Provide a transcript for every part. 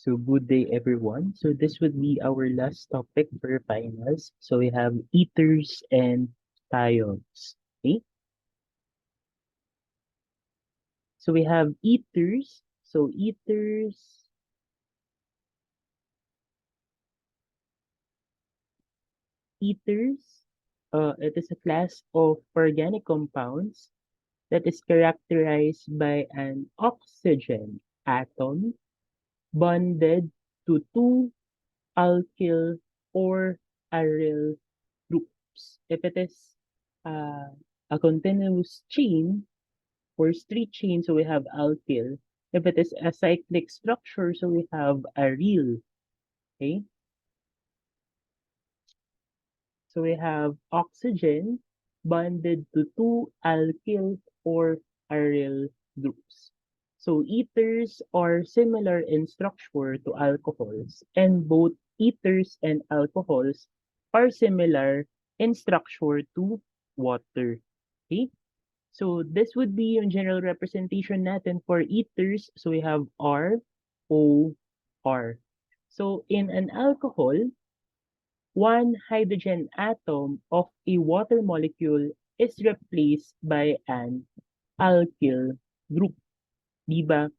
So good day everyone. So this would be our last topic for finals. So we have ethers and thiols. Okay. So we have ethers. So ethers, it is a class of organic compounds that is characterized by an oxygen atom bonded to two alkyl or aryl groups. If it is uh, a continuous chain or straight chain, so we have alkyl. If it is a cyclic structure, so we have aryl. Okay, so we have oxygen bonded to two alkyl or aryl groups. So ethers are similar in structure to alcohols, and both ethers and alcohols are similar in structure to water. Okay? So this would be yung general representation natin for ethers. So we have R, O, R. So in an alcohol, one hydrogen atom of a water molecule is replaced by an alkyl group. Diba?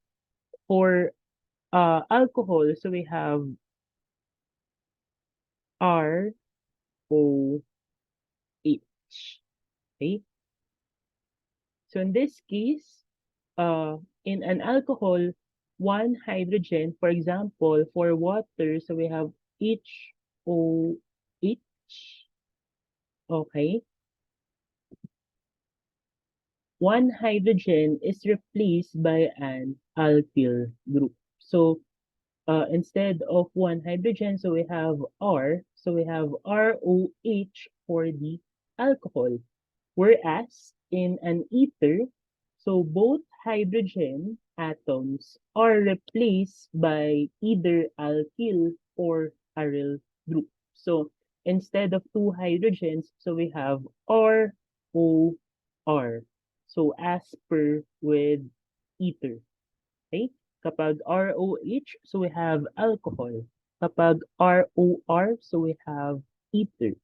For alcohol, so we have R, O, H. Okay? So in this case, uh, in an alcohol, one hydrogen, for example, for water, so we have HOH, okay? One hydrogen is replaced by an alkyl group. So instead of one hydrogen, so we have R, so we have ROH for the alcohol. Whereas in an ether, so both hydrogen atoms are replaced by either alkyl or aryl group. So instead of two hydrogens, so we have R, O, R. So as per with ether. Okay? Kapag ROH, so we have alcohol. Kapag ROR, so we have ether.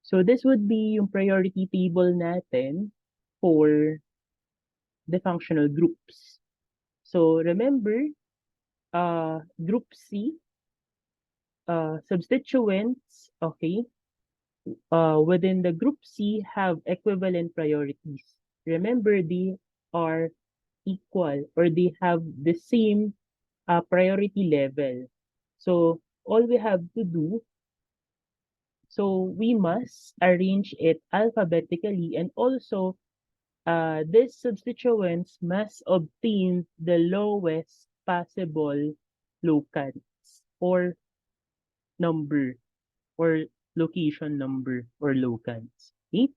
So this would be yung priority table natin for the functional groups. So remember, group C, substituents, okay, within the group C have equivalent priorities. Remember, they are equal or they have the same priority level. So all we have to do, so we must arrange it alphabetically, and also these substituents must obtain the lowest possible locants or number or location number or locants. Okay?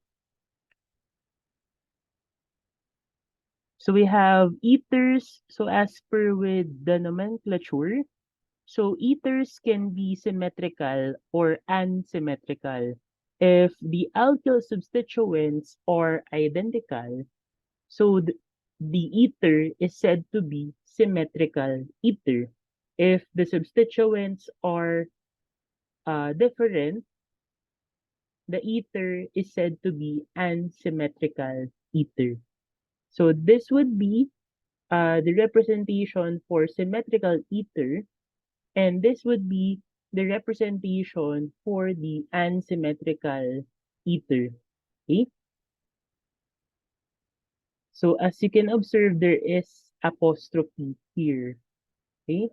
So we have ethers. So as per with the nomenclature, so ethers can be symmetrical or unsymmetrical. If the alkyl substituents are identical, so the ether is said to be symmetrical ether. If the substituents are different, the ether is said to be unsymmetrical ether. So this would be the representation for symmetrical ether, and this would be the representation for the unsymmetrical ether. Okay? So as you can observe, there is apostrophe here. Okay?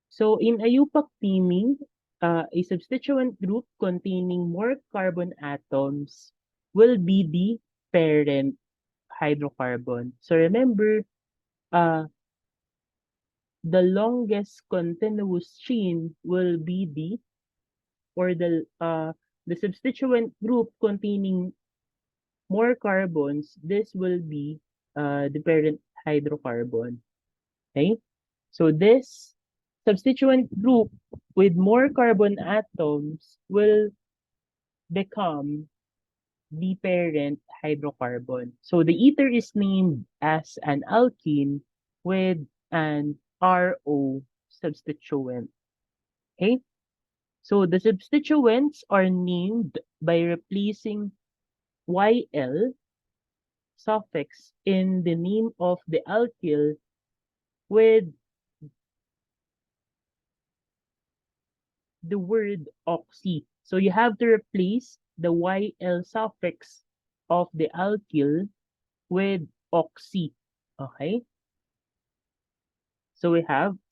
So in IUPAC theming, a substituent group containing more carbon atoms will be the parent hydrocarbon. So remember, uh, the longest continuous chain will be or the substituent group containing more carbons. This will be the parent hydrocarbon. Okay, so this substituent group with more carbon atoms will become the parent hydrocarbon. So the ether is named as an alkene, with an RO substituent. Okay? So the substituents are named by replacing YL suffix in the name of the alkyl with the word oxy. So you have to replace the YL suffix of the alkyl with oxy. Okay? So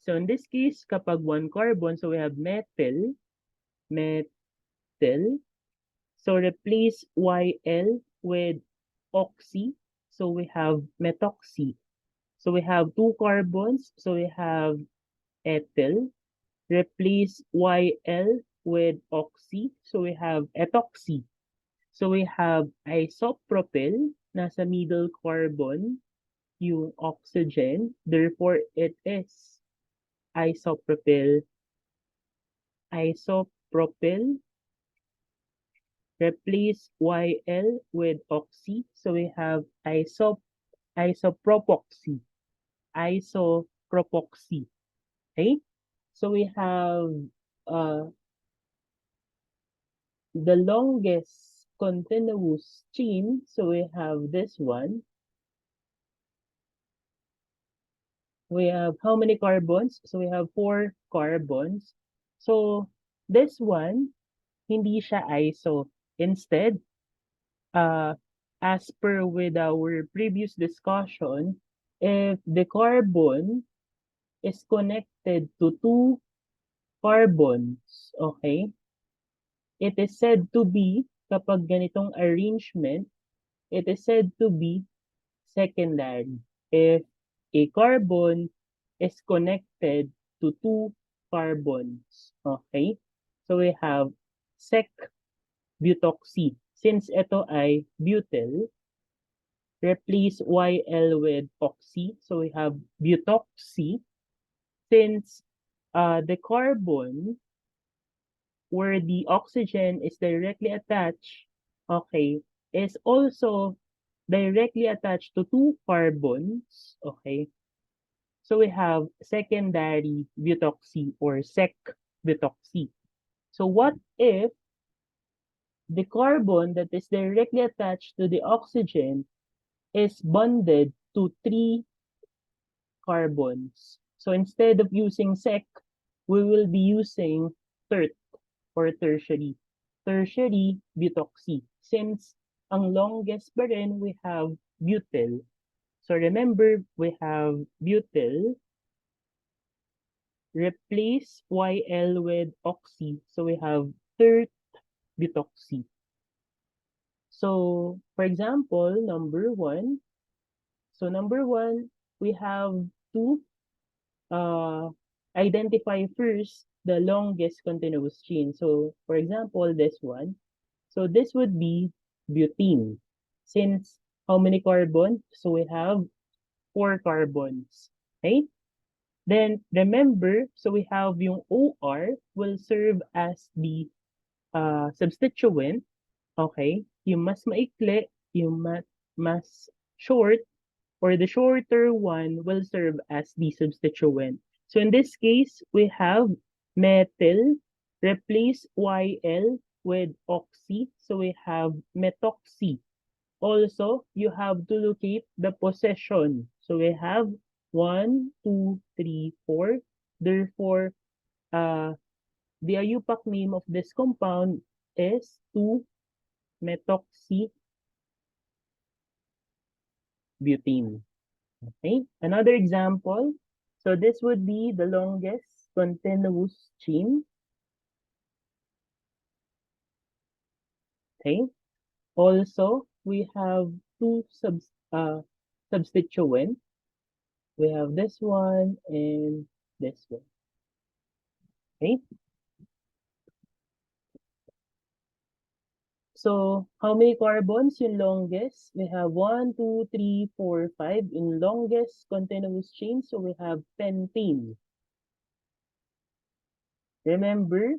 so in this case, kapag one carbon, so we have methyl. So replace YL with oxy. So we have methoxy. So we have two carbons. So we have ethyl. Replace YL with oxy. So we have ethoxy. So we have isopropyl. Nasa middle carbon yung oxygen. Therefore, it is isopropyl. Isopropyl. Replace YL with oxy. So we have isopropoxy. Isopropoxy. Okay? So we have uh, the longest continuous chain. So we have this one. We have how many carbons? So we have 4 carbons. So this one, hindi siya iso. Instead, uh, as per with our previous discussion, if the carbon is connected to 2 carbons, okay, it is said to be, kapag ganitong arrangement, it is said to be secondary. If a carbon is connected to 2 carbons, okay? So we have sec-butoxy. Since ito ay butyl, replace YL with oxy. So we have butoxy. Since the carbon where the oxygen is directly attached, okay, is also directly attached to 2 carbons, okay? So we have secondary butoxy or sec-butoxy. So what if the carbon that is directly attached to the oxygen is bonded to 3 carbons? So instead of using sec, we will be using tert or tertiary butoxy. Since ang longest pa rin, we have butyl. So remember, we have butyl, replace YL with oxy. So we have tert butoxy. So for example, number 1. So number 1, we have to identify first the longest continuous chain. So for example, this one. So this would be butene. Since how many carbons? So we have 4 carbons. Okay? Then remember, so we have yung OR will serve as the substituent. Okay? Yung mas maikli, yung mas short, or the shorter one will serve as the substituent. So in this case, we have methyl, replace YL with oxy. So we have methoxy. Also, you have to locate the possession. So we have 1, 2, 3, 4. Therefore, the IUPAC name of this compound is 2-methoxybutene. Okay, another example. So this would be the longest continuous chain. Okay, also we have two substituents. We have this one and this one. Okay. So, how many carbons yung longest? We have 1, 2, 3, 4, 5 in longest continuous chain. So, we have pentane. Remember,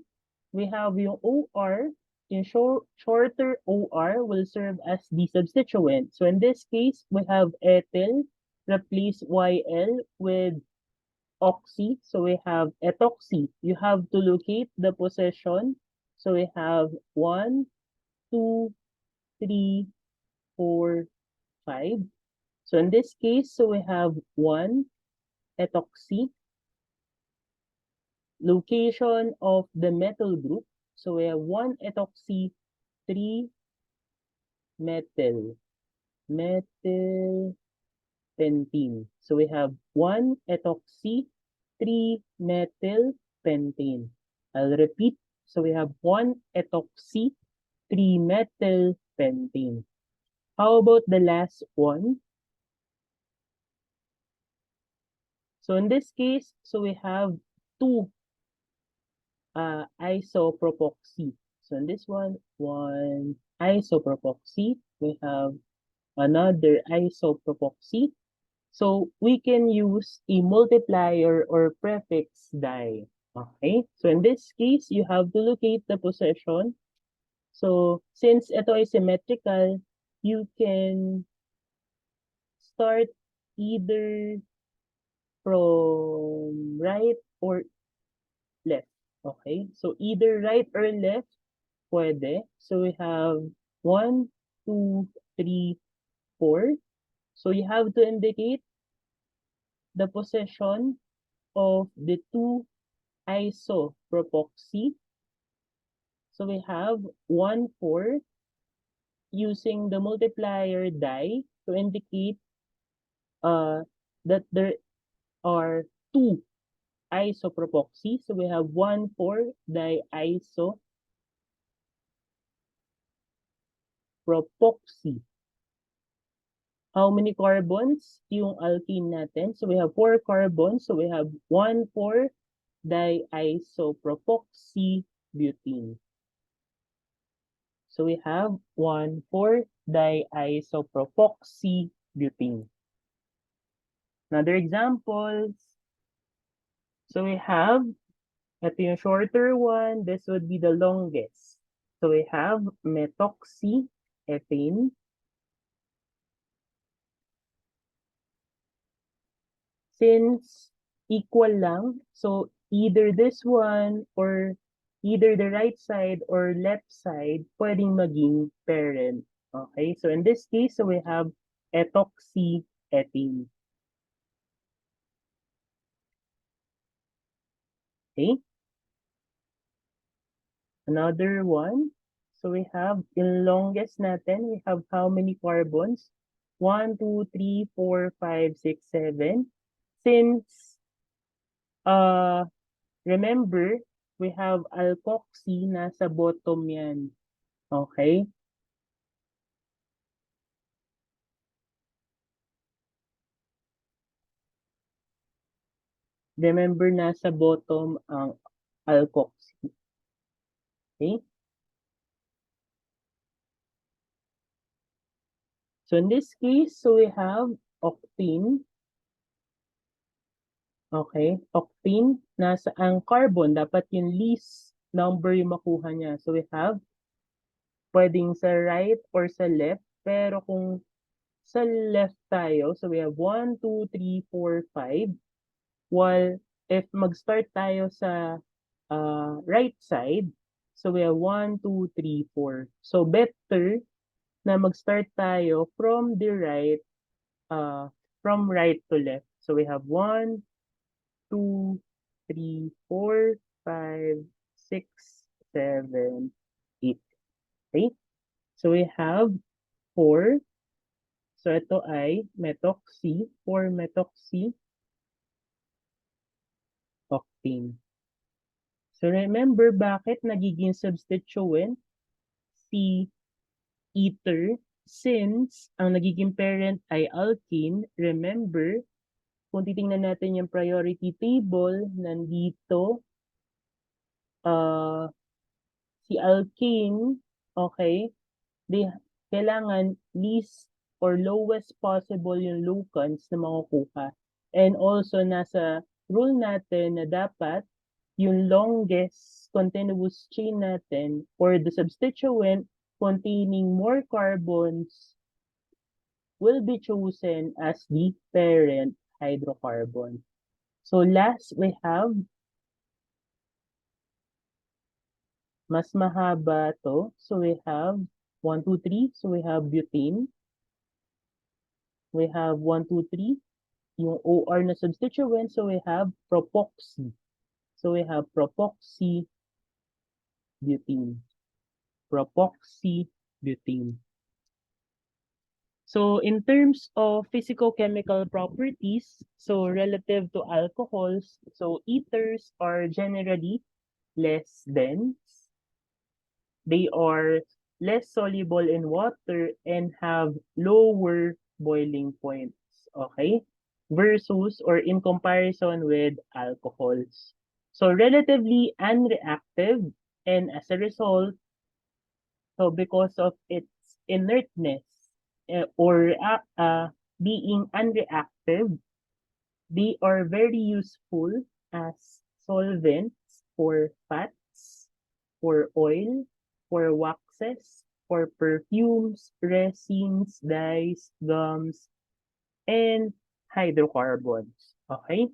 we have yung OR. Yung shorter OR will serve as the substituent. So, in this case, we have ethyl. replace YL with oxy. So we have ethoxy. You have to locate the possession. So we have 1, 2, 3, 4, 5. So in this case, so we have 1 ethoxy. Location of the methyl group. So we have 1 ethoxy, 3 methyl. Methyl pentane. So we have 1 ethoxy, 3 methyl pentane. I'll repeat. So we have 1 ethoxy, 3 methyl pentane. How about the last one? So in this case, so we have 2 isopropoxy. So in this one isopropoxy. We have another isopropoxy. So we can use a multiplier or prefix die. Okay? So in this case, you have to locate the possession. So since ito ay symmetrical, you can start either from right or left. Okay? So either right or left, pwede. So we have 1, 2, 3, 4. So you have to indicate the possession of the 2 isopropoxy. So we have 1, 4 using the multiplier die to indicate that there are 2 isopropoxy. So we have 1, 4 diisopropoxy. How many carbons yung alkene natin? So we have 4 carbons. So we have 1, 4 diisopropoxy butene. So we have 1, 4 diisopropoxy butene. Another examples. So we have, ito yung shorter one. This would be the longest. So we have methoxyethane. Since equal lang, so either this one or either the right side or left side pwedeng maging parent. Okay, so in this case, so we have ethoxyethane. Okay, another one. So we have yung longest natin, we have how many carbons? 1, 2, 3, 4, 5, 6, 7. Since remember, we have alkoxy nasa bottom yan. Okay? Remember, nasa bottom ang alkoxy. Okay? So in this case, so we have octane. Okay? Octane, nasa ang carbon, dapat yung least number yung makuha niya. So we have pwedeng sa right or sa left. Pero kung sa left tayo, so we have 1, 2, 3, 4, 5. While if mag-start tayo sa right side, so we have 1, 2, 3, 4. So better na mag-start tayo from the right, from right to left. So we have 1, 2, 3, 4, 5, 6, 7, 8. Okay? So we have 4. So ito ay methoxy, 4-methoxy octane. So remember bakit nagiging substituent si ether since ang nagiging parent ay alkene. Remember, kung titingnan natin yung priority table, nandito si alkene, okay, di, kailangan least or lowest possible yung locants na makukuha. And also, nasa rule natin na dapat yung longest continuous chain natin or the substituent containing more carbons will be chosen as the parent hydrocarbon. So last, we have, mas mahaba to. So we have 1, 2, 3. So we have butane. We have 1, 2, 3. Yung OR na substituent. So we have propoxy. So we have propoxy butane. Propoxy butane. So in terms of physicochemical properties, so relative to alcohols, so ethers are generally less dense. They are less soluble in water and have lower boiling points. Okay? Versus or in comparison with alcohols. So relatively unreactive, and as a result, so because of its inertness or being unreactive, they are very useful as solvents for fats, for oil, for waxes, for perfumes, resins, dyes, gums, and hydrocarbons. Okay?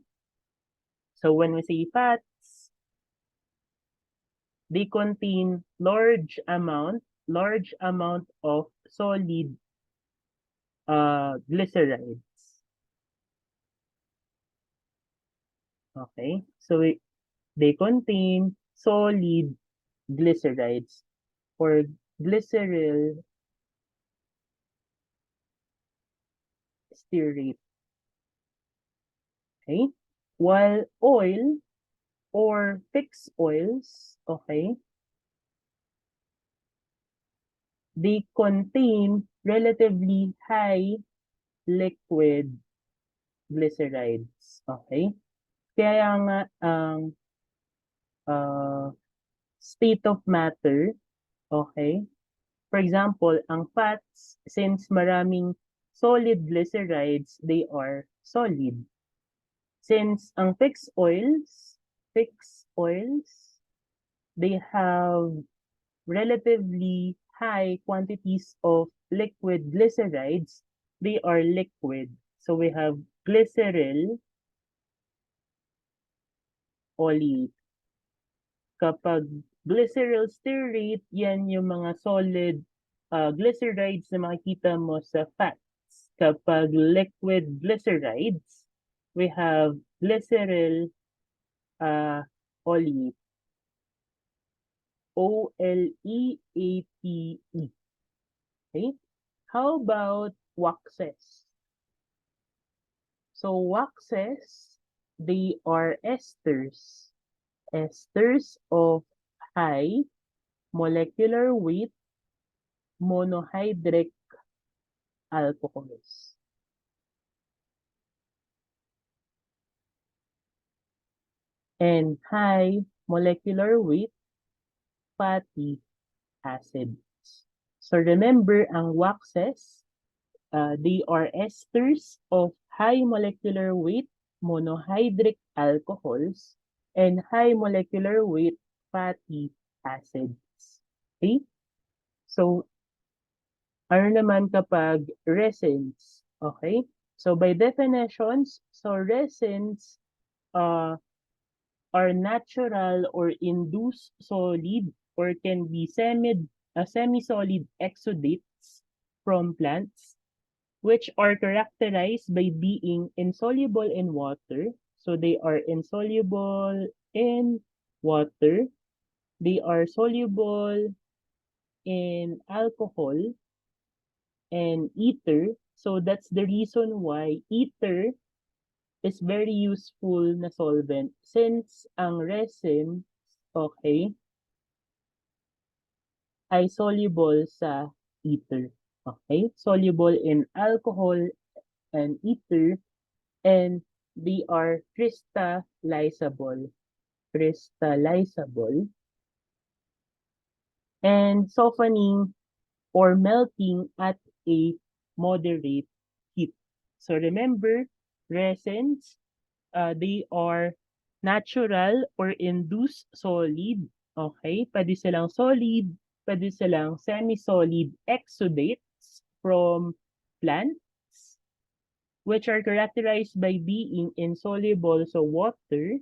So when we say fats, they contain large amount of solid glycerides. Okay? So they contain solid glycerides or glyceryl stearate. Okay? While oil or fixed oils, okay, they contain relatively high liquid glycerides. Okay? Kaya nga ang uh, state of matter, okay? For example, ang fats, since maraming solid glycerides, they are solid. Since ang fixed oils, they have relatively high quantities of liquid glycerides, they are liquid. So we have glyceryl oleate. Kapag glyceryl stearate, yan yung mga solid glycerides na makikita mo sa fats. Kapag liquid glycerides, we have glyceryl oleate. O-L-E-A-T-E. Okay? How about waxes? So waxes, they are esters. Esters of high molecular weight monohydric alcohols. And high molecular weight fatty acids. So remember, ang waxes, they are esters of high molecular weight monohydric alcohols and high molecular weight fatty acids. Okay? So, ano naman kapag resins? Okay? So, by definitions, so resins are natural or induced solid or can be semi-solid exudates from plants which are characterized by being insoluble in water. So they are insoluble in water. They are soluble in alcohol and ether. So that's the reason why ether is very useful na solvent since ang resin, okay, ay soluble sa ether. Okay? Soluble in alcohol and ether, and they are crystallizable. Crystallizable and softening or melting at a moderate heat. So remember, resins, they are natural or induced solid. Okay? Pwede silang solid, pwede silang semi-solid exudates from plant, which are characterized by being insoluble sa water,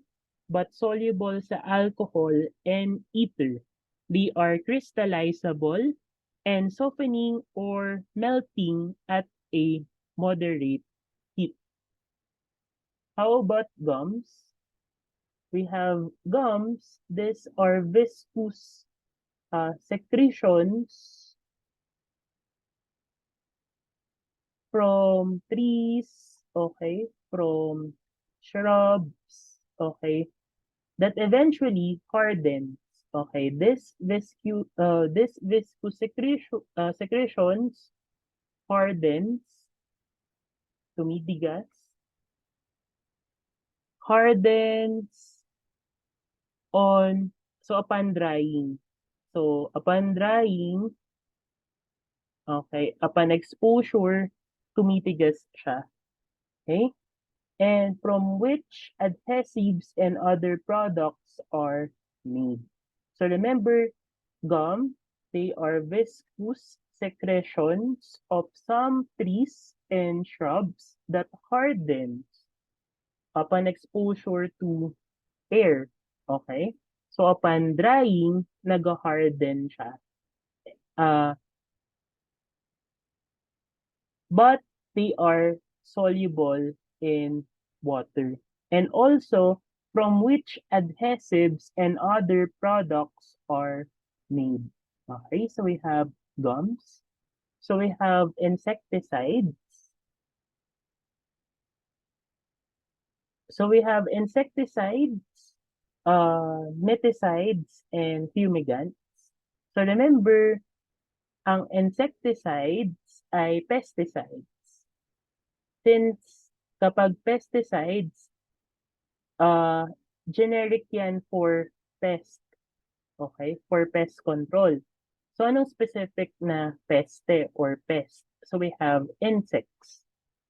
but soluble sa alcohol and ether. They are crystallizable and softening or melting at a moderate heat. How about gums? We have gums. These are viscous secretions from trees, okay, from shrubs, okay, that eventually hardens. Okay, this viscous secretions hardens, tumitigas, hardens on, so upon drying. So upon drying, okay, upon exposure, tumitigas siya. Okay? And from which adhesives and other products are made. So remember, gum, they are viscous secretions of some trees and shrubs that hardens upon exposure to air. Okay? So upon drying, nag-harden siya. Uh, but they are soluble in water. And also, from which adhesives and other products are made. Okay, so we have gums. So we have insecticides. So we have insecticides, miticides, and fumigants. So remember, ang insecticides ay pesticides. Since kapag pesticides, uh, generic yan for pest, okay? For pest control. So anong specific na peste or pest? So we have insects.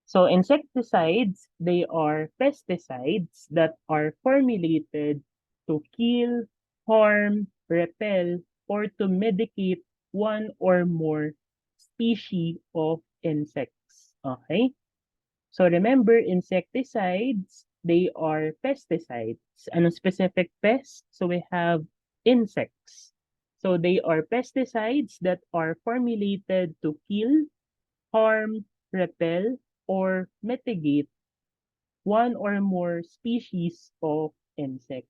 So insecticides, they are pesticides that are formulated to kill, harm, repel, or to medicate one or more species of insects. Okay? So remember, insecticides, they are pesticides. Anong specific pest? So we have insects. So they are pesticides that are formulated to kill, harm, repel, or mitigate one or more species of insect.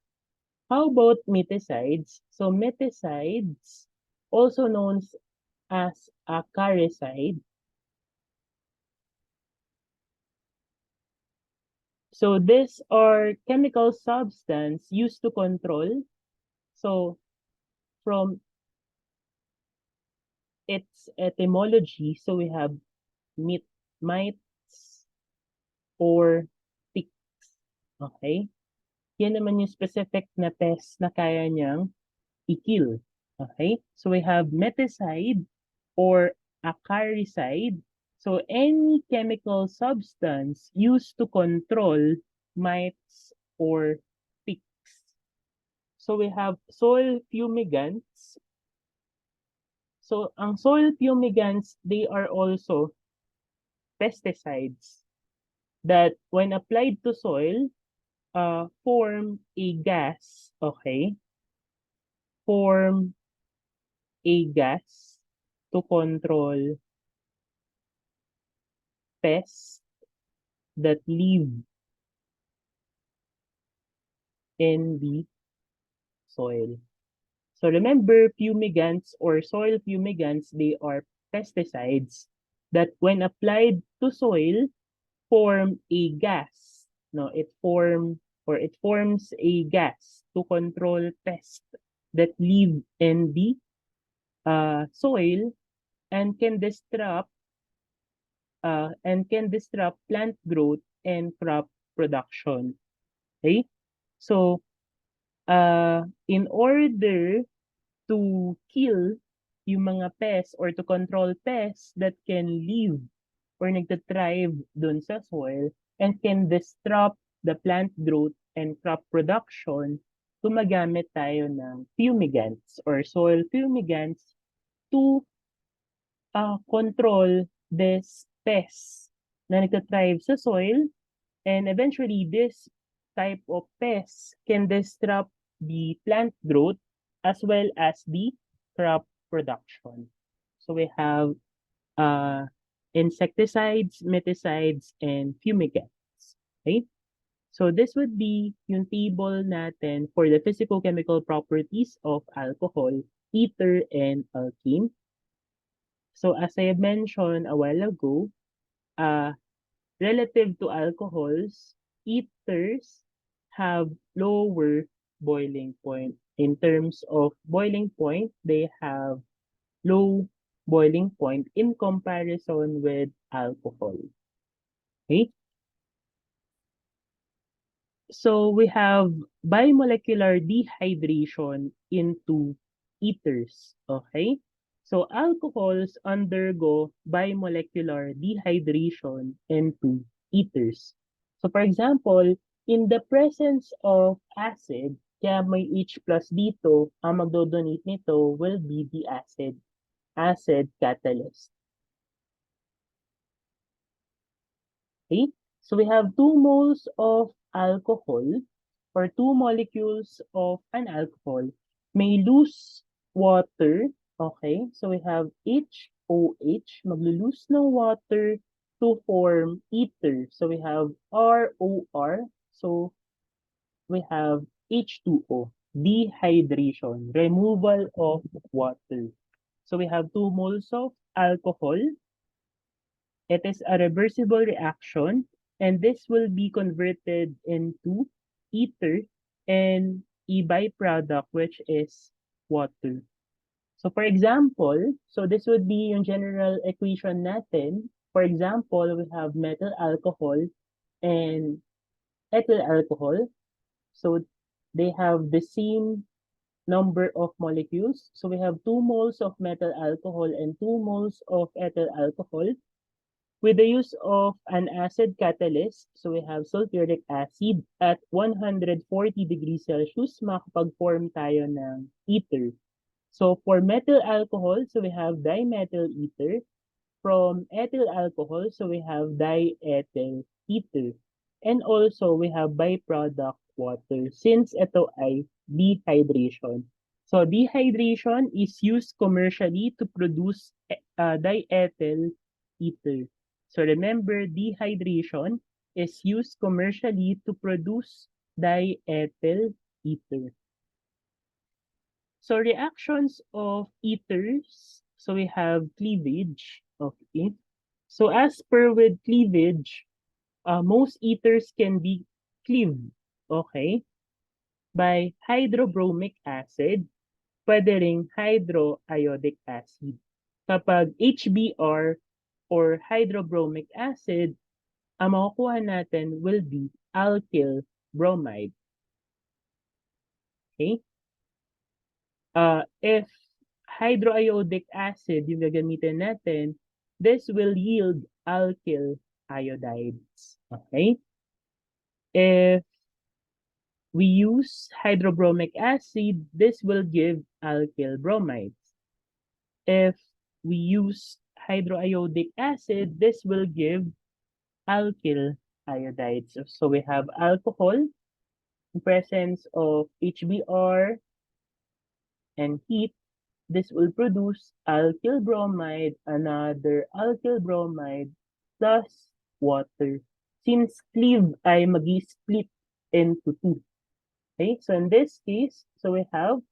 How about miticides? So miticides, also known as acaricide. So these are chemical substance used to control. So from its etymology, so we have mites or ticks. Okay? Yan naman yung specific na pest na kaya niyang i-kill. Okay? So we have meticide or acaricide. So any chemical substance used to control mites or ticks. So we have soil fumigants. So ang soil fumigants, they are also pesticides that when applied to soil, form a gas, okay? Form a gas to control pests that live in the soil. So remember, fumigants or soil fumigants, they are pesticides that when applied to soil, form a gas. No, it forms a gas to control pests that live in the soil and can disrupt plant growth and crop production. Okay? So in order to kill yung mga pests or to control pests that can live or nagtathrive dun sa soil and can disrupt the plant growth and crop production, gumagamit tayo ng fumigants or soil fumigants to control this pests na nagtathrive sa soil, and eventually this type of pests can disrupt the plant growth as well as the crop production. So we have uh, insecticides, miticides, and fumigants. Okay? So this would be yung table natin for the physicochemical properties of alcohol, ether, and alkene. So as I mentioned a while ago, uh, relative to alcohols, ethers have lower boiling point. In terms of boiling point, they have low boiling point in comparison with alcohol. Okay? So we have bimolecular dehydration into ethers. Okay? So alcohols undergo bimolecular dehydration into ethers. So for example, in the presence of acid, kaya may H plus dito, ang magdodonate nito will be the acid catalyst. Okay? So we have 2 moles of alcohol or 2 molecules of an alcohol may lose water. Okay? So we have HOH, maglo-lose ng water to form ether. So we have ROR. So we have H2O, dehydration, removal of water. So we have 2 moles of alcohol. It is a reversible reaction, and this will be converted into ether and a byproduct, which is water. So for example, so this would be yung general equation natin. For example, we have methyl alcohol and ethyl alcohol. So they have the same number of molecules. So we have 2 moles of methyl alcohol and 2 moles of ethyl alcohol. With the use of an acid catalyst, so we have sulfuric acid at 140 degrees Celsius, makapag-form tayo ng ether. So for methyl alcohol, so we have dimethyl ether. From ethyl alcohol, so we have diethyl ether. And also, we have byproduct water since ito ay dehydration. So dehydration is used commercially to produce diethyl ether. So remember, dehydration is used commercially to produce diethyl ether. So reactions of ethers, so we have cleavage of it. So as per with cleavage, most ethers can be cleaved, okay, by hydrobromic acid, pwede ring hydroiodic acid. Kapag HBr or hydrobromic acid, ang makukuha natin will be alkyl bromide. Okay? If hydroiodic acid yung gagamitin natin, this will yield alkyl iodides. Okay? If we use hydrobromic acid, this will give alkyl bromides. If we use hydroiodic acid, this will give alkyl iodides. So we have alcohol, in presence of HBr and heat, this will produce alkyl bromide, another alkyl bromide, plus water. Since cleave ay magi-split into 2. Okay, so in this case, so we have,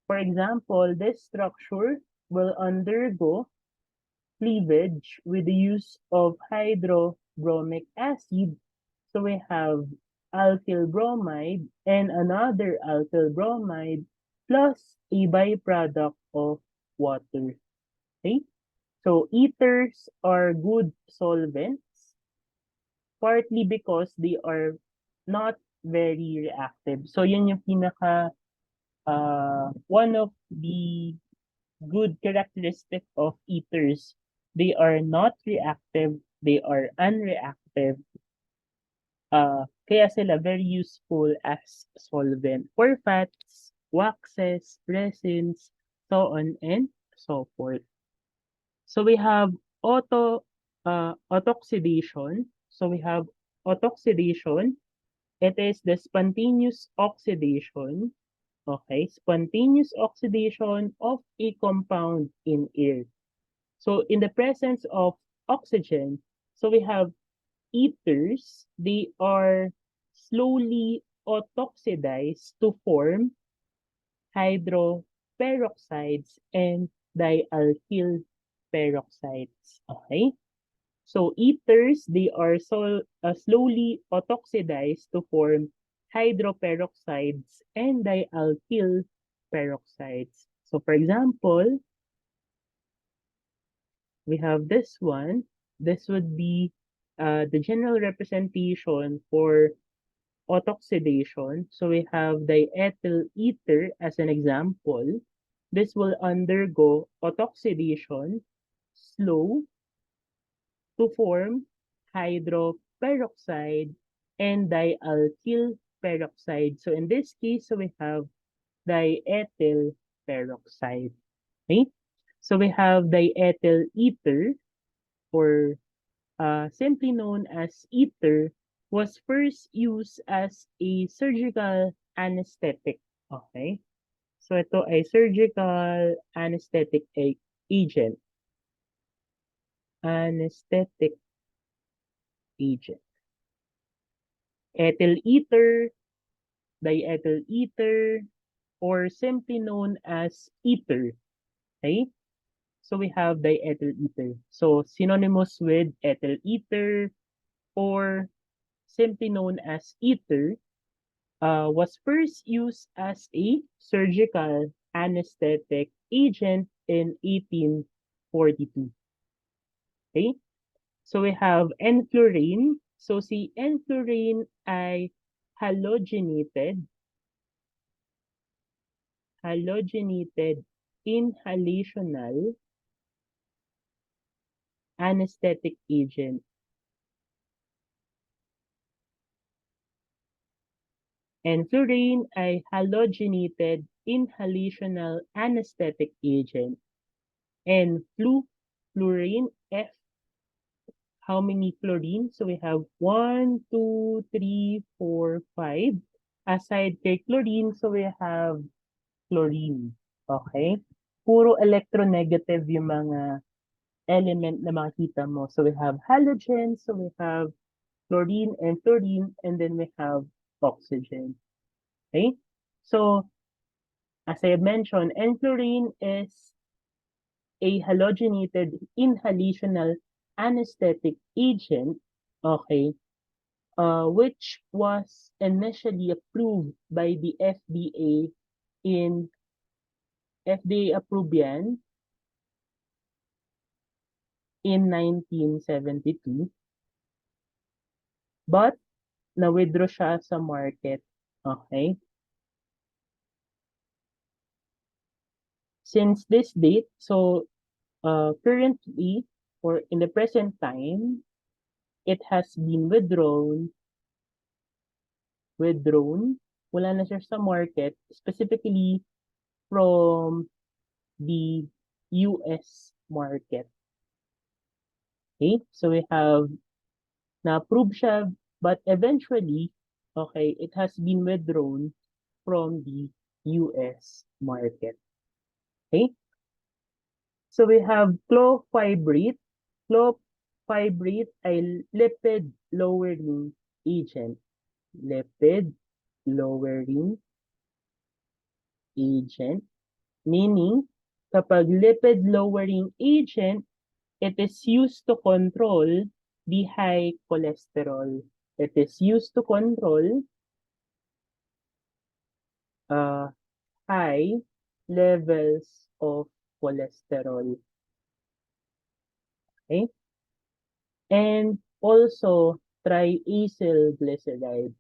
for example, this structure will undergo cleavage with the use of hydrobromic acid. So we have alkyl bromide and another alkyl bromide plus a byproduct of water. Okay? So ethers are good solvents, partly because they are not very reactive. So yun yung pinaka one of the good characteristic of ethers. They are not reactive, they are unreactive. Kaya sila very useful as solvent for fats, waxes, resins, so on and so forth. So we have autoxidation. So we have autoxidation. It is the spontaneous oxidation, okay, spontaneous oxidation of a compound in air. So in the presence of oxygen, so we have ethers, they are slowly autooxidized to form hydroperoxides and dialkyl peroxides. Okay? So ethers, they are slowly autooxidized to form hydroperoxides and dialkyl peroxides. So for example, we have this one. This would be the general representation for autooxidation. So we have diethyl ether as an example. This will undergo autooxidation, slow, to form hydroperoxide and dialkyl peroxide. So in this case, so we have diethyl peroxide. Okay? So we have diethyl ether, or simply known as ether, was first used as a surgical anesthetic. Okay? So ito ay surgical anesthetic agent. Anesthetic agent. Ethyl ether, diethyl ether, or simply known as ether. Okay? So we have diethyl ether. So synonymous with ethyl ether or simply known as ether was first used as a surgical anesthetic agent in 1842. Okay? So we have enflurane. So si enflurane ay halogenated inhalational anesthetic agent. Enflurane ay halogenated inhalational anesthetic agent. And fluorine, F, how many fluorine? So we have 1, 2, 3, 4, 5. Aside kay chlorine, so we have chlorine. Okay? Puro electronegative yung mga element na makikita mo. So we have halogen, so we have chlorine and fluorine, and then we have oxygen. Okay? So, as I mentioned, enflurane is a halogenated inhalational anesthetic agent, okay, which was initially approved by the FDA in FDA approved yan in 1972, but na-withdraw siya sa market. Okay? Since this date, so currently, or in the present time, it has been withdrawn, wala na siya sa market, specifically from the US market. Okay? So we have na-approve siya, but eventually, okay, it has been withdrawn from the US market. Okay? So we have clofibrate. Clofibrate ay lipid lowering agent. Lipid lowering agent, meaning kapag lipid lowering agent, it is used to control the high cholesterol. It is used to control high levels of cholesterol. Okay? And also triacylglyceride.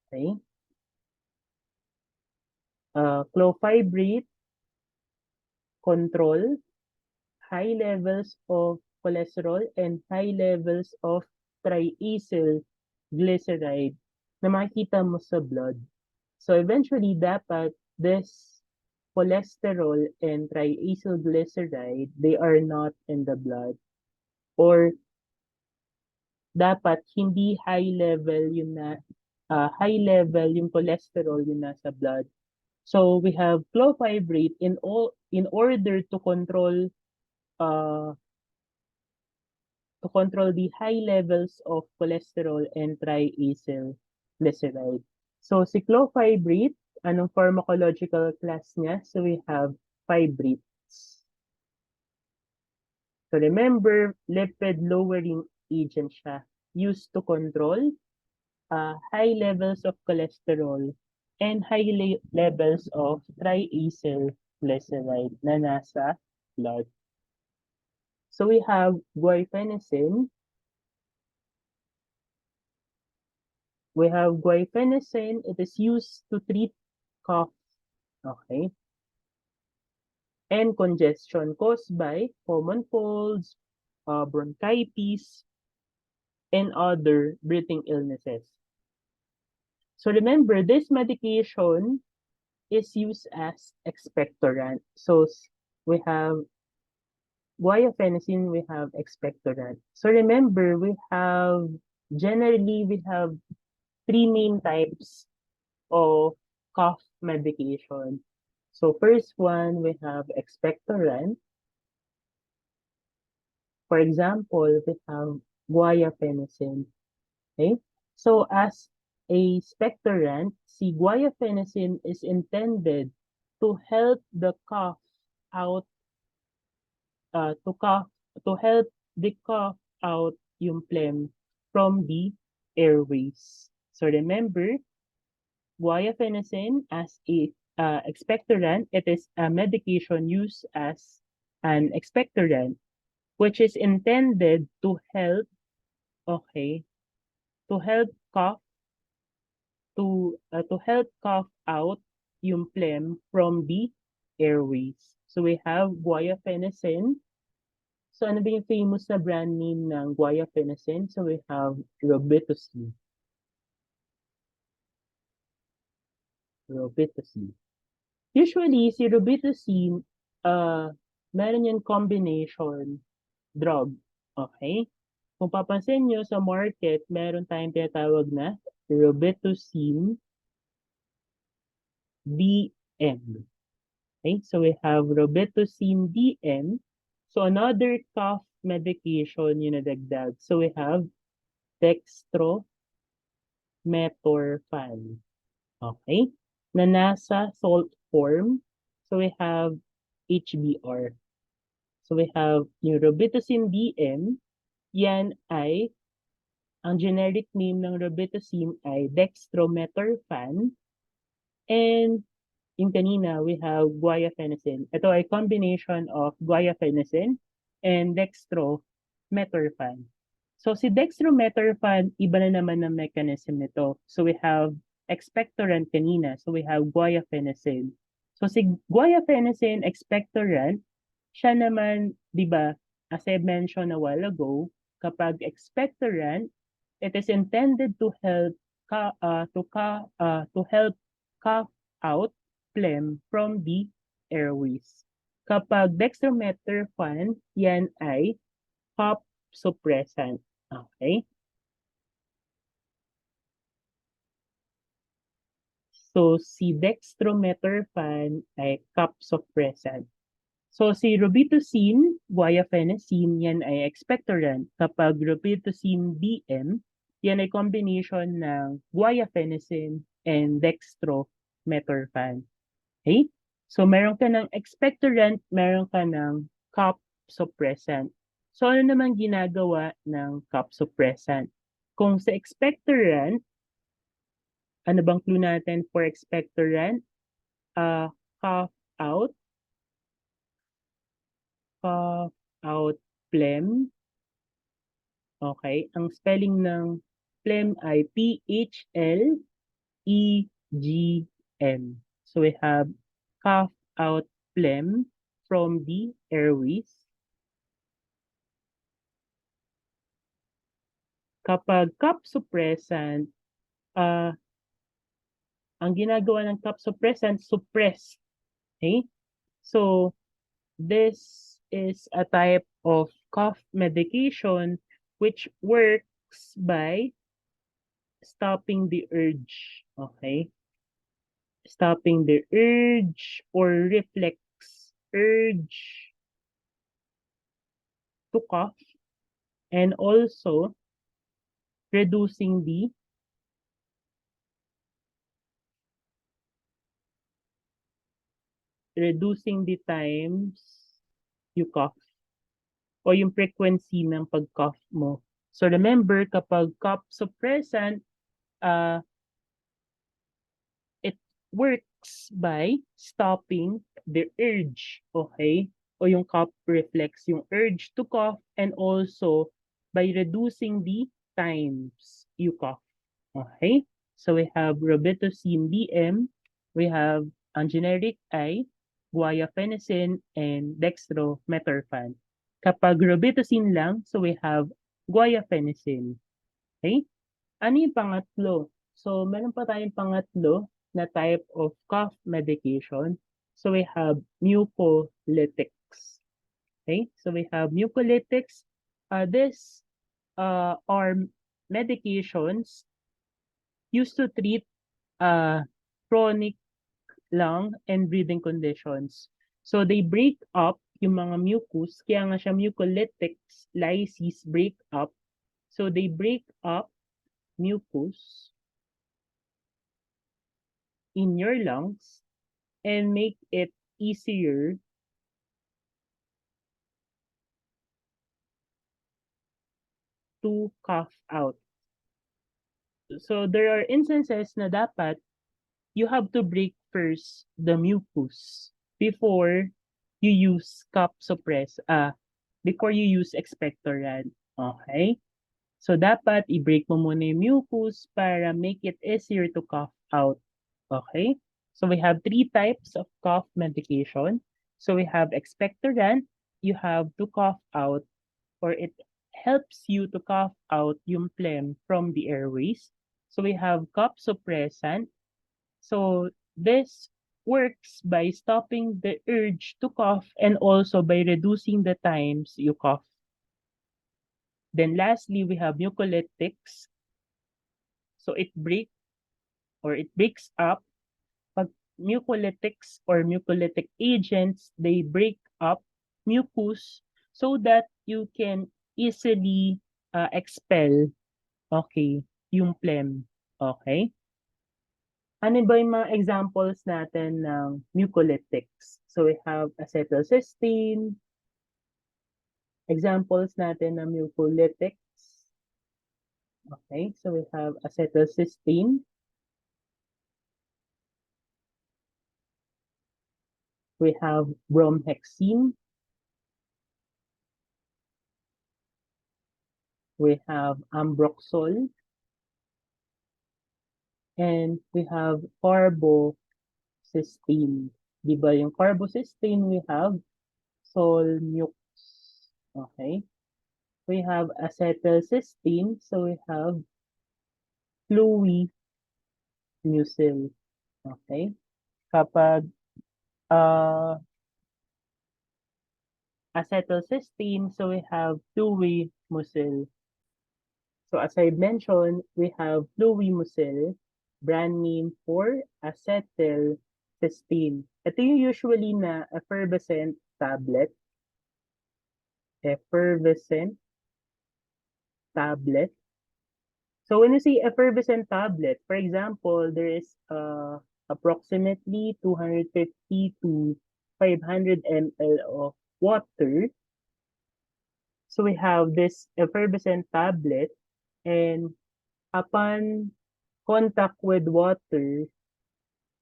Okay? Clofibrate control high levels of cholesterol and high levels of triacylglyceride na makikita mo sa blood. So eventually, dapat this cholesterol and triacylglyceride, they are not in the blood. Or dapat hindi high level high level yung cholesterol yung nasa blood. So we have clofibrate in order uh to control the high levels of cholesterol and triacylglyceride. So si clofibrate, anong pharmacological class niya? So we have fibrates. So remember, lipid lowering agent siya, used to control high levels of cholesterol and high levels of triacylglyceride na nasa blood. So we have guaifenesin. We have guaifenesin. It is used to treat cough, okay, and congestion caused by common colds, bronchitis, and other breathing illnesses. So remember, this medication is used as expectorant. So we have guaifenesin, we have expectorant. So remember, generally we have three main types of cough medication. So first one, we have expectorant. For example, we have guaifenesin. Okay? So as a expectorant, si guaifenesin is intended to help the cough out, to cough, to help the cough out yung phlegm from the airways. So remember, guaifenesin as a expectorant, it is a medication used as an expectorant, which is intended to help, okay, to help cough, to help cough out yung phlegm from the airways. So we have guaifenesin. So ano ba yung famous na brand name ng guaifenesin? So we have Robitussin. Robitussin. Usually, si Robitussin, meron yung combination drug. Okay? Kung papansin nyo sa market, meron tayong tinatawag na Robitussin DM. Okay? So we have Robitussin DM. So another cough medication yung nadagdag. So we have dextromethorphan. Okay? Na nasa salt form. So we have HBr. So we have yung Robitussin DM. Yan ay, ang generic name ng Robitussin ay dextromethorphan. And yung kanina, we have guaifenesin. Ito ay combination of guaifenesin and dextromethorphan. So si dextromethorphan, iba na naman ang mechanism nito. So we have expectorant kanina. So we have guaifenesin. So si guaifenesin expectorant, siya naman, di ba, as I mentioned a while ago, kapag expectorant, it is intended to help to help cough out phlegm from the airways. Kapag dextromethorphan, yan ay cough suppressant. Okay? So, si dextromethorphan ay cough suppressant. So, si Robitussin, guaifenesin, yan ay expectorant. Kapag Robitussin DM, yan ay combination ng guaifenesin and dextromethorphan. Okay? So, meron ka ng expectorant, meron ka ng cough suppressant. So, ano naman ginagawa ng cough suppressant? Kung sa expectorant, ano bang clue natin for expectorant? Cough out, cough out phlegm. Okay, ang spelling ng phlegm ay P-H-L-E-G-M. So we have cough out phlegm from the airways. Kapag cough suppressant, ang ginagawa ng cough suppressant, suppress Okay? So, this is a type of cough medication which works by stopping the urge. Okay? Stopping the urge or reflex urge to cough, and also reducing the times you cough o yung frequency ng pag-cough mo. So remember, kapag cough suppressant, uh, it works by stopping the urge, okay? O yung cough reflex, yung urge to cough, and also by reducing the times you cough. Okay? So we have Robitussin BM, we have ang generic ay guaifenesin and dextromethorphan. Kapag Robitussin lang, so we have guaifenesin. Okay? Ano yung pangatlo? So meron pa tayong pangatlo na type of cough medication. So we have mucolytics. Okay? So we have mucolytics. This are medications used to treat chronic lung and breathing conditions. So they break up yung mga mucus, kaya nga siya mucolytics, lysis, break up. So they break up mucus in your lungs and make it easier to cough out. So there are instances na dapat you have to break first the mucus before you use before you use expectorant. Okay? So dapat i-break mo muna yung mucus para make it easier to cough out. Okay? So we have three types of cough medication. So we have expectorant, you have to cough out, or it helps you to cough out yung phlegm from the airways. So we have cough suppressant. So this works by stopping the urge to cough and also by reducing the times you cough. Then lastly, we have mucolytics. So it breaks up. Pag mucolytics or mucolytic agents, they break up mucus so that you can easily expel, okay, yung phlegm. Okay? Ano ba yung mga examples natin ng mucolytics? So we have acetylcysteine. Examples natin ng mucolytics. Okay, so we have acetylcysteine. We have bromhexine. We have ambroxol. And we have carbocysteine. Di ba yung carbocysteine, we have Solmux. Okay. We have acetylcysteine, so we have fluimucil. Okay. Kapag acetylcysteine, so we have fluimucil. So as I mentioned, we have fluimucil, brand name for acetylcysteine. Ito yung usually na effervescent tablet. Effervescent tablet. So when you say effervescent tablet, for example, there is approximately 250 to 500 ml of water. So we have this effervescent tablet, and upon contact with water,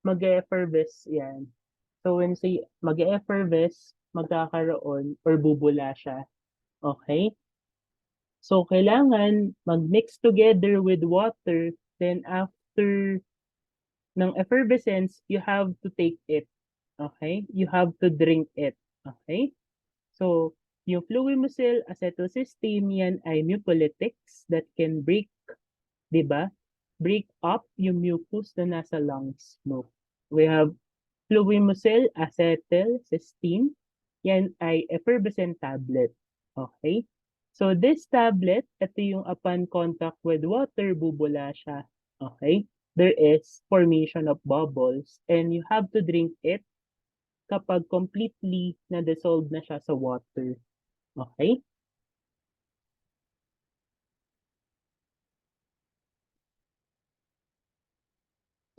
mag-effervesce yan. So when say mag-effervesce, magkakaroon or bubula siya. Okay? So kailangan mag-mix together with water, then after ng effervescence, you have to take it. Okay? You have to drink it. Okay? So, yung fluimucil, acetylcysteine, yan ay mucolytics that can break, di ba? Break up yung mucus na nasa lungs mo. We have Fluimucil acetylcysteine, yan ay effervescent tablet. Okay? So this tablet, ito yung upon contact with water, bubula siya. Okay? There is formation of bubbles and you have to drink it kapag completely na-dissolve na siya sa water. Okay?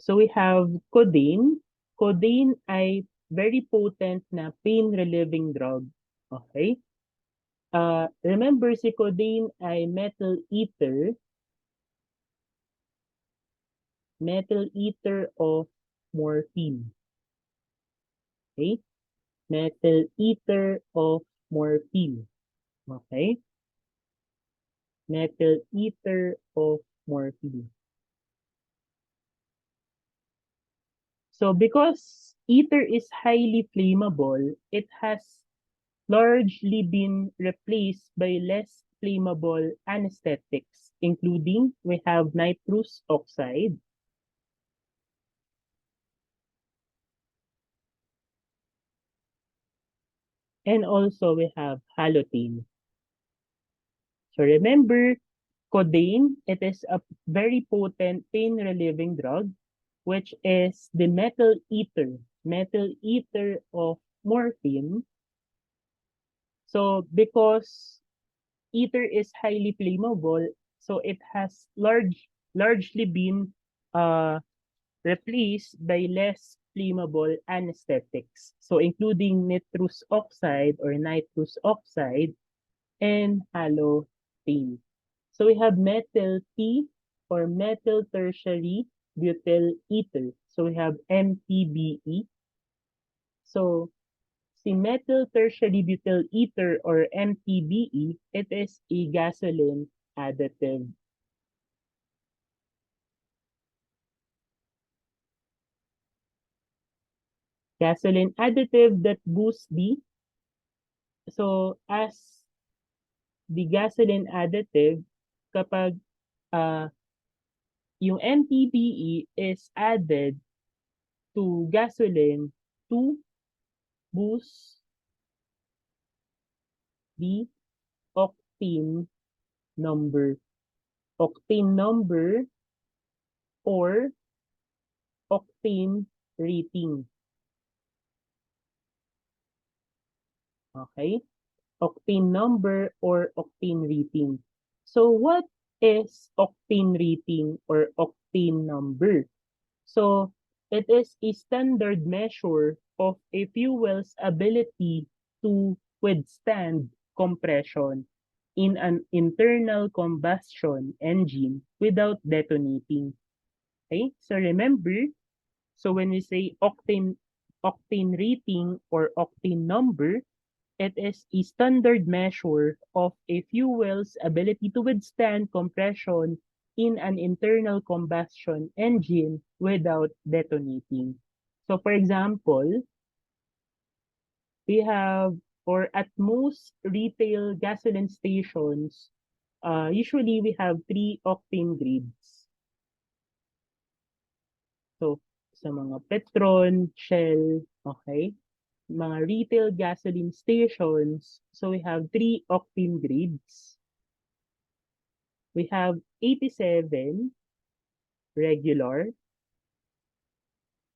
So we have codeine. Codeine ay very potent na pain-relieving drug. Okay? Remember si codeine ay metal ether of morphine. Okay? Metal ether of morphine. Okay? Metal ether of morphine. So because ether is highly flammable, it has largely been replaced by less flammable anesthetics, including we have nitrous oxide, and also we have halothane. So remember, codeine, it is a very potent pain-relieving drug, which is the metal ether of morphine. So because ether is highly flammable, so it has largely been uh, replaced by less flammable anesthetics. So including nitrous oxide and halothane. So we have metal T or metal tertiary butyl ether. So we have MTBE. So si metal tertiary butyl ether or MTBE, it is a gasoline additive. Gasoline additive that boosts so as the gasoline additive, kapag uh, yung MTBE is added to gasoline to boost the octane number. Octane number or octane rating. Okay? Octane number or octane rating. So what is octane rating or octane number? So it is a standard measure of a fuel's ability to withstand compression in an internal combustion engine without detonating. Okay? So remember, so when we say octane rating or octane number, it is a standard measure of a fuel's ability to withstand compression in an internal combustion engine without detonating. So for example, we have, or at most retail gasoline stations, usually we have 3 octane grades. So sa mga Petron, Shell, okay, mga retail gasoline stations, so we have 3 octane grades. We have 87 regular.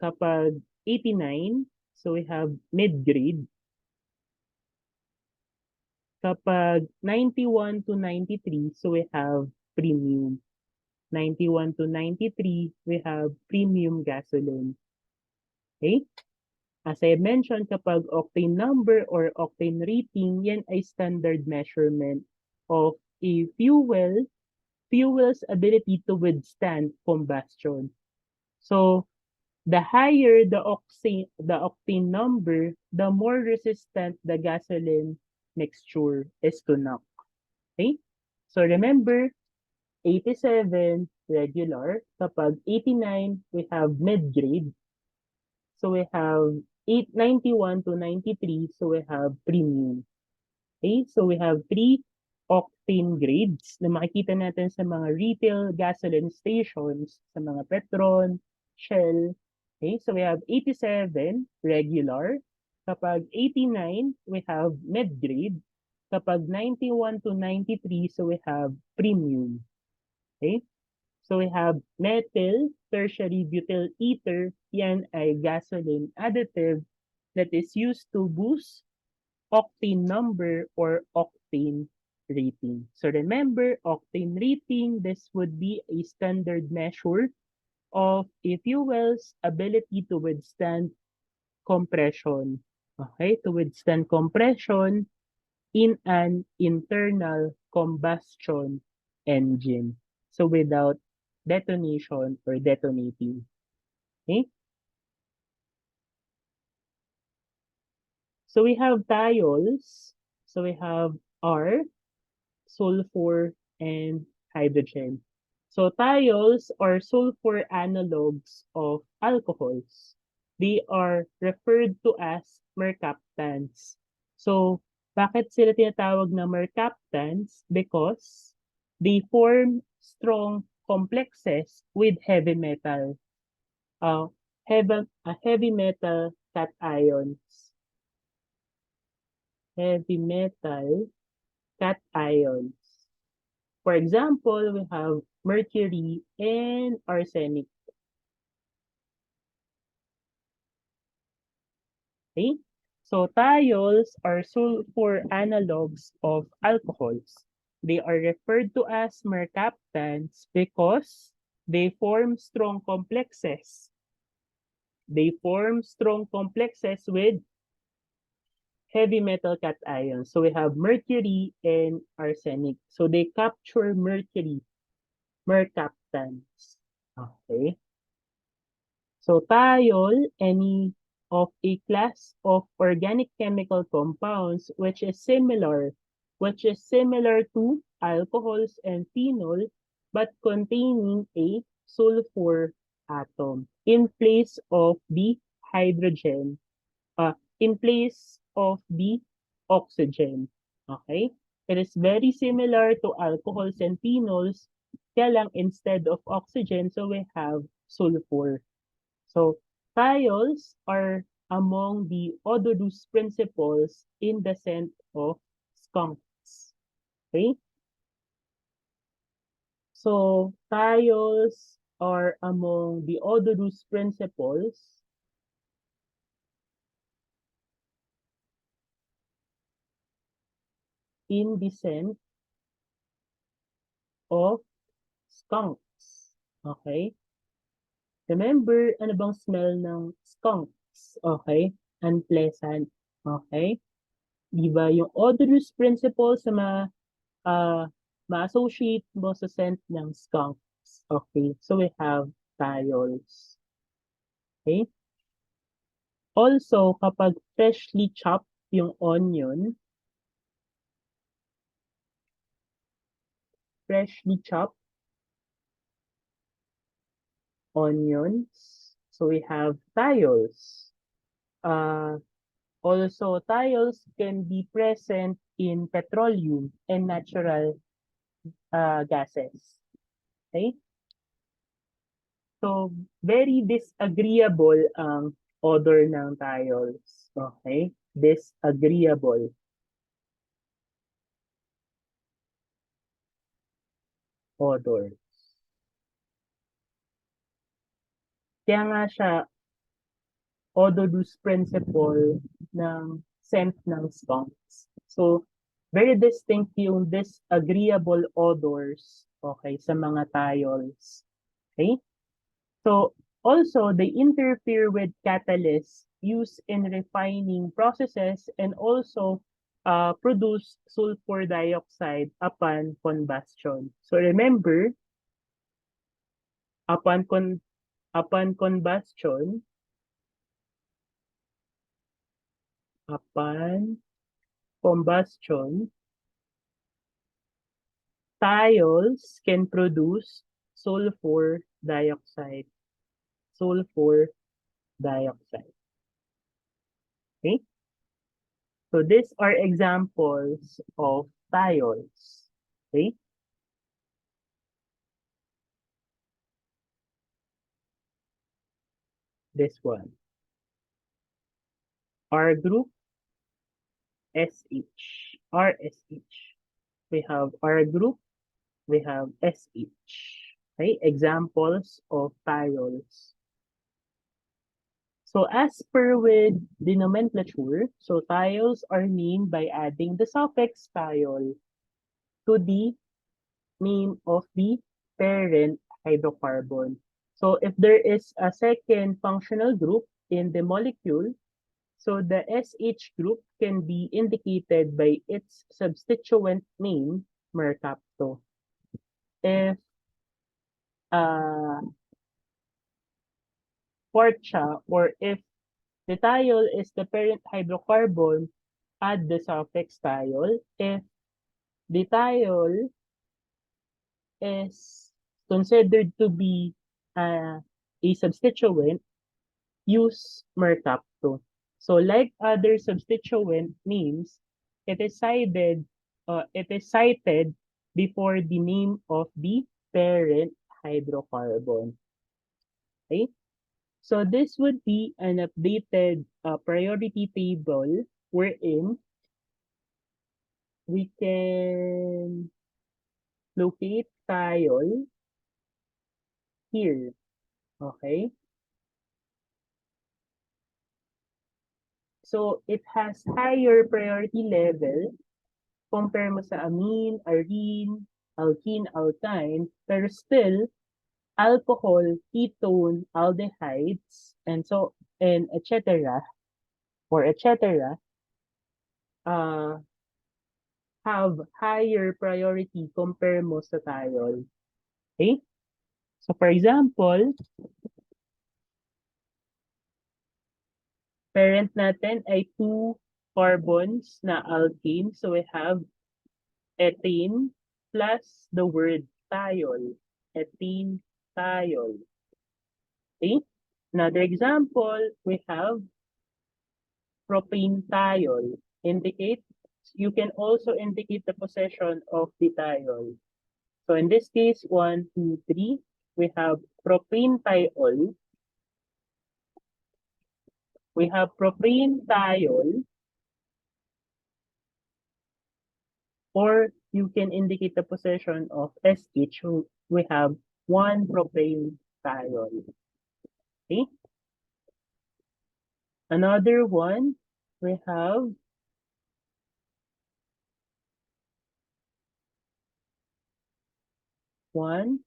Kapag 89, so we have mid-grade. Kapag 91 to 93, so we have premium. 91 to 93, we have premium gasoline. Okay? As I mentioned, kapag octane number or octane rating, yan ay standard measurement of a fuel's ability to withstand combustion. So the higher the octane number, the more resistant the gasoline mixture is to knock. Okay? So remember, 87 regular. Kapag 89, we have mid-grade. So we have 891 to 93, so we have premium. Okay? So we have 3 octane grades na makikita natin sa mga retail gasoline stations, sa mga Petron, Shell, Okay, so we have 87, regular. Kapag 89, we have mid-grade. Kapag 91 to 93, so we have premium. Okay? So we have methyl tertiary butyl ether. Yan ay gasoline additive that is used to boost octane number or octane rating. So remember, octane rating, this would be a standard measure of a fuel's ability to withstand compression. Okay, to withstand compression in an internal combustion engine. So without detonation or detonating. Okay? So we have thiols. So we have R, sulfur, and hydrogen. So thiols are sulfur analogs of alcohols. They are referred to as mercaptans. So bakit sila tinatawag na mercaptans? Because they form strong complexes with heavy metal. Heavy metal cations. Heavy metal cations. For example, we have mercury and arsenic. Okay? So thiols are sulfur analogs of alcohols. They are referred to as mercaptans because they form strong complexes. They form strong complexes with heavy metal cations. So we have mercury and arsenic. So they capture mercury, mercaptans. Okay. So thiol, any of a class of organic chemical compounds which is similar to alcohols and phenol, but containing a sulfur atom in place of the hydrogen, in place of the oxygen. Okay? It is very similar to alcohols and phenols, kaya lang instead of oxygen, so we have sulfur. So thiols are among the odorous principles in the scent of skunks. Okay? So thiols are among the odorous principles in the scent of skunks. Okay? Remember, ano bang smell ng skunks? Okay? Unpleasant. Okay? Di ba? Yung odorous principles sa uh, ma-associate mo sa scent ng skunks. Okay? So we have thiols. Okay? Also, kapag freshly chopped yung onion, freshly chopped onions, so we have thiols. Uh, Also, thiols can be present in petroleum and natural gases. Okay? So, very disagreeable ang odor ng thiols. Okay? Disagreeable odor. Kaya nga siya odorous principle ng scent ng skunks. So, very distinct yung disagreeable odors, okay, sa mga thiols. Okay? So, also, they interfere with catalysts used in refining processes and also produce sulfur dioxide upon combustion. So, remember, upon con upon combustion, upon combustion, thiols can produce sulfur dioxide. Sulfur dioxide. Okay? So these are examples of thiols. Okay? this one. R group, SH, RSH. We have R group, we have SH. Okay, examples of thiols. So as per with the nomenclature, so thiols are named by adding the suffix thiol to the name of the parent hydrocarbon. So if there is a second functional group in the molecule, so the SH group can be indicated by its substituent name, mercapto. If uh, Portia, or if the thiol is the parent hydrocarbon, add the suffix thiol. If the thiol is considered to be a substituent, use mercapto. So like other substituent names, it is cited before the name of the parent hydrocarbon. Okay? So this would be an updated priority table wherein we can locate thiol here. Okay? So it has higher priority level compare mo sa amine, arene, alkene, alkyne, pero still alcohol, ketone, aldehydes, and etc. or etc. uh have higher priority compare mo sa thiol. Okay? So for example, parent natin ay 2 carbons na alkene. So we have ethane plus the word thiol. Ethene, thiol. Okay? Another example, we have propane thiol. You can also indicate the possession of the thiol. So in this case, 1, 2, 3, we have propane thiol. We have propane thiol, or you can indicate the possession of SH. We have 1 propane thiol. Okay? Another one, we have 1,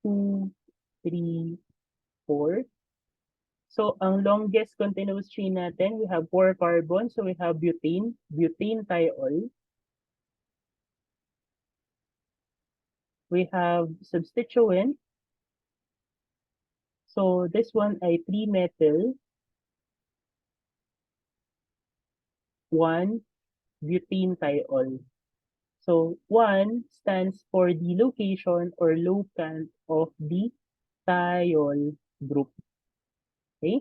2, 3, 4. So, ang longest continuous chain natin, we have 4 carbons. So, we have butane, butane thiol. We have substituent. So, this one ay 3-methyl, 1 butane thiol. So, 1 stands for the location or locant of the thiol group. Okay?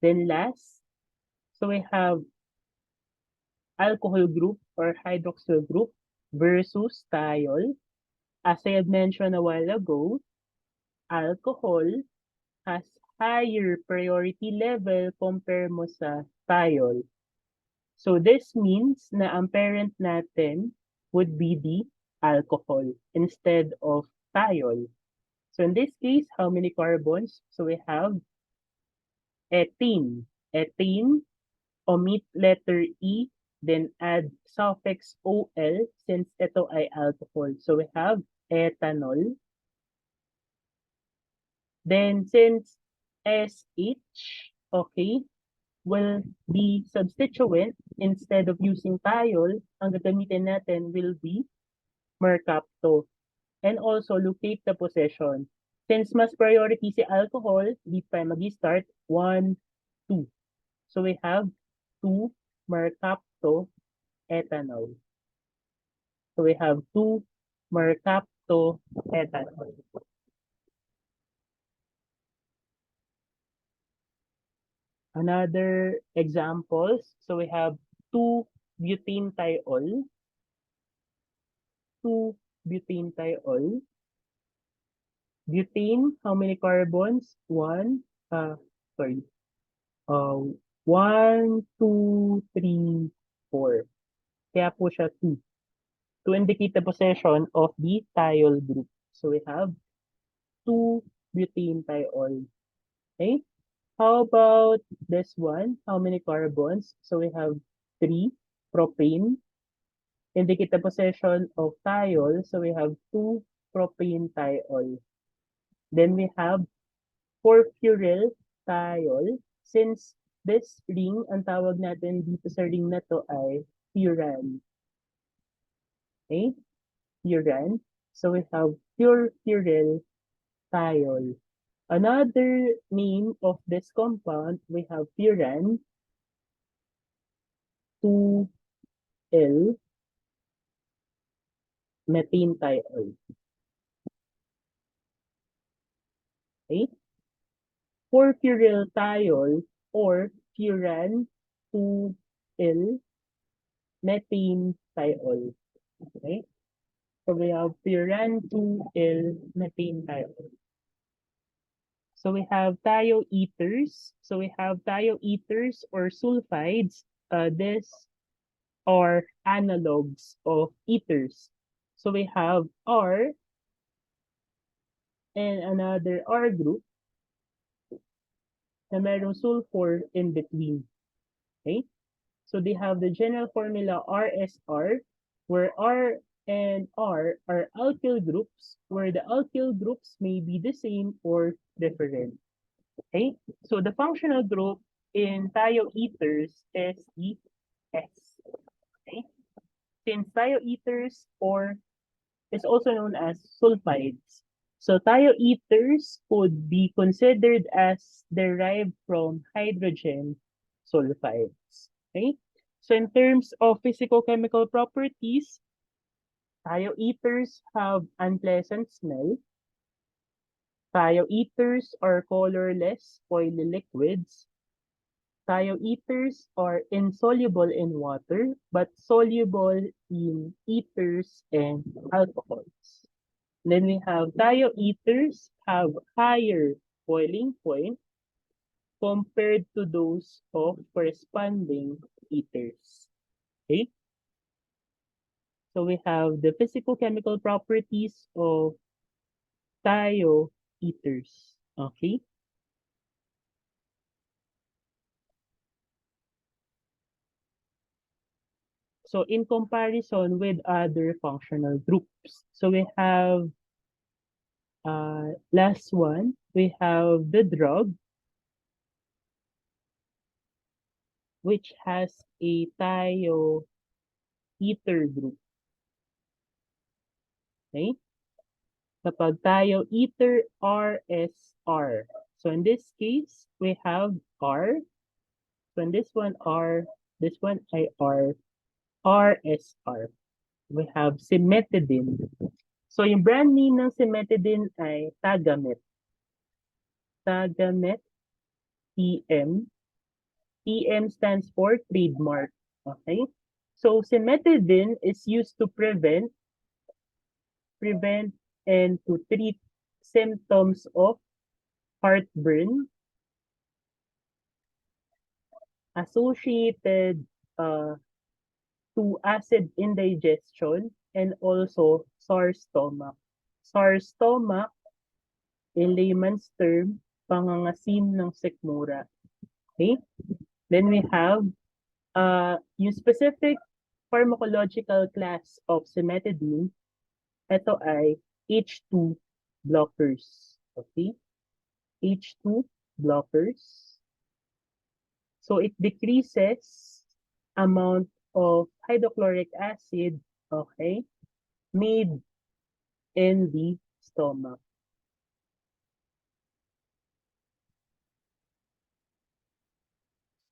Then last, so we have alcohol group or hydroxyl group versus thiol. As I had mentioned a while ago, alcohol has higher priority level compare mo sa thiol. So this means na ang parent natin would be the alcohol instead of thiol. So in this case, how many carbons? So we have ethene. Ethene, omit letter E, then add suffix OL since ito ay alcohol. So we have ethanol. Then since SH, okay, will be substituent instead of using thiol, ang gagamitin natin will be mercapto. And also locate the possession. Since mas priority si alcohol, di pa mag-start 1, 2. So we have 2 mercapto ethanol. So we have 2 mercapto ethanol. Another examples, so we have 2 butane thiol, 2 butane thiol, Butane, how many carbons? Sorry. Uh, 1, 2, 3, 4. Kaya po siya 2. To indicate the possession of the thiol group. So we have 2 butane thiol. Okay? How about this one? How many carbons? So we have 3 propane. Indicate the possession of thiol. So we have 2 propane thiol. Then we have porphyryl thiol. Since this ring, ang tawag natin dito sa ring na to ay furan. Okay? Furan. So we have porphyryl thiol. Another name of this compound, we have furan 2L methanethiol. Okay? Porphyryl thiol or furan 2L methanethiol. Okay? So we have furan 2L methanethiol. So we have thioethers. So we have thioethers or sulfides. These are analogs of ethers. So we have R and another R group na merong sulfur in between. Okay? So they have the general formula RSR, where R and R are alkyl groups, where the alkyl groups may be the same or different. Okay? So the functional group in thioethers is the S. Okay? Since thioethers or is also known as sulfides. So thioethers could be considered as derived from hydrogen sulfides. Okay? So in terms of physicochemical properties, thioethers have unpleasant smell. Thioethers are colorless, oily liquids. Thioethers are insoluble in water but soluble in ethers and alcohols. Then we have thioethers have higher boiling point compared to those of corresponding ethers. Okay? So we have the physicochemical properties of thioethers. Okay? So in comparison with other functional groups, so we have last one, we have the drug, which has a thioether group. Okay? Kapag thioether RSR. So in this case, we have R. So in this one R, this one ay R, RSR. We have cimetidine. So yung brand name ng cimetidine ay Tagamet. Tagamet TM. TM stands for trademark. Okay? So cimetidine is used to prevent and to treat symptoms of heartburn associated to acid indigestion and also sour stomach. Sour stomach, in layman's term, pangangasim ng sikmura. Okay? Then we have yung specific pharmacological class of cimetidine. Ito ay H2 blockers. Okay? H2 blockers. So it decreases amount of hydrochloric acid, okay, made in the stomach.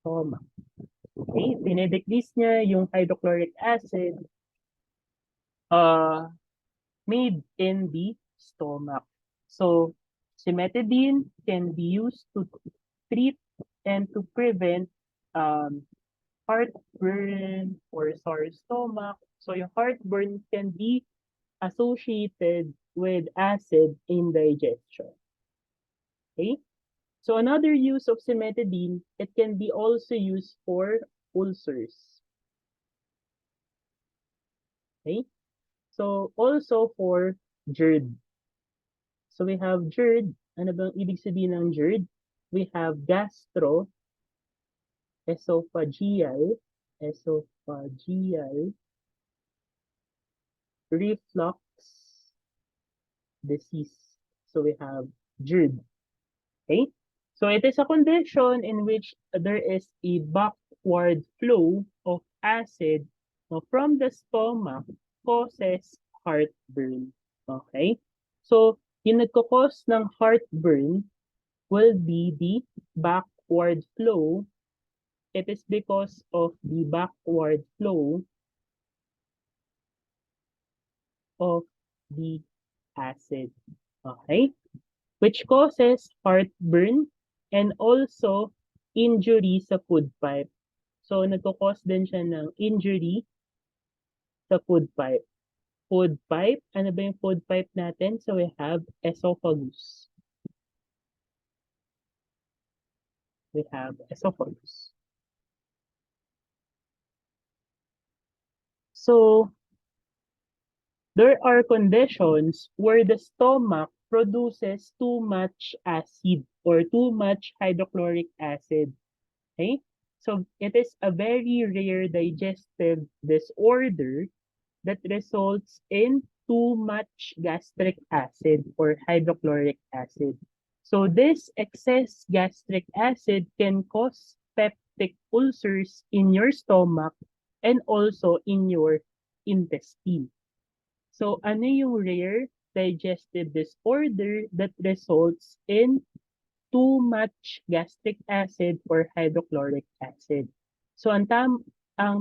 Stomach. Okay, dinedecrease niya yung hydrochloric acid uh, made in the stomach. So, cimetidine can be used to treat and to prevent um, heartburn or sour stomach. So, yung heartburn can be associated with acid indigestion. Okay? So another use of cimetidine, it can be also used for ulcers. Okay? So also for GERD. So we have GERD. Ano bang ibig sabihin ng GERD? We have esophageal reflux disease. So we have GERD. Okay? So it is a condition in which there is a backward flow of acid from the stomach causes heartburn. Okay? So, yung nagkakos ng heartburn will be the backward flow. It is because of the backward flow of the acid. Okay? Which causes heartburn and also injury sa food pipe. So, nagkakos din siya ng injury sa food pipe. Food pipe, ano ba yung food pipe natin? So, we have esophagus. We have esophagus. So, there are conditions where the stomach produces too much acid or too much hydrochloric acid. Okay? So, it is a very rare digestive disorder that results in too much gastric acid or hydrochloric acid. So this excess gastric acid can cause peptic ulcers in your stomach and also in your intestine. So ano yung rare digestive disorder that results in too much gastric acid or hydrochloric acid? So ang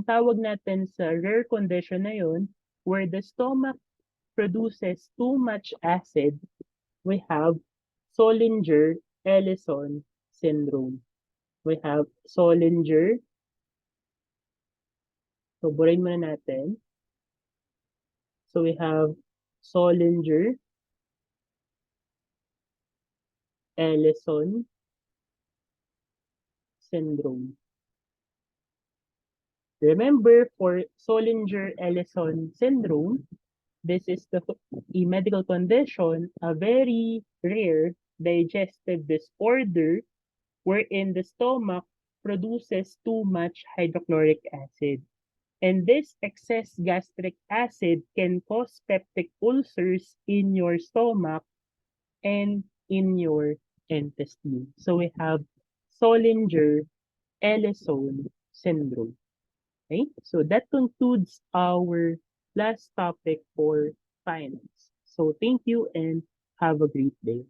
tawag natin sa rare condition na yun, where the stomach produces too much acid, we have Zollinger-Ellison syndrome. We have Zollinger. So, burahin muna natin. So, we have Zollinger-Ellison syndrome. Remember, for Zollinger-Ellison syndrome, this is a medical condition, a very rare digestive disorder wherein the stomach produces too much hydrochloric acid. And this excess gastric acid can cause peptic ulcers in your stomach and in your intestine. So we have Zollinger-Ellison syndrome. Okay, so that concludes our last topic for finance. So thank you and have a great day.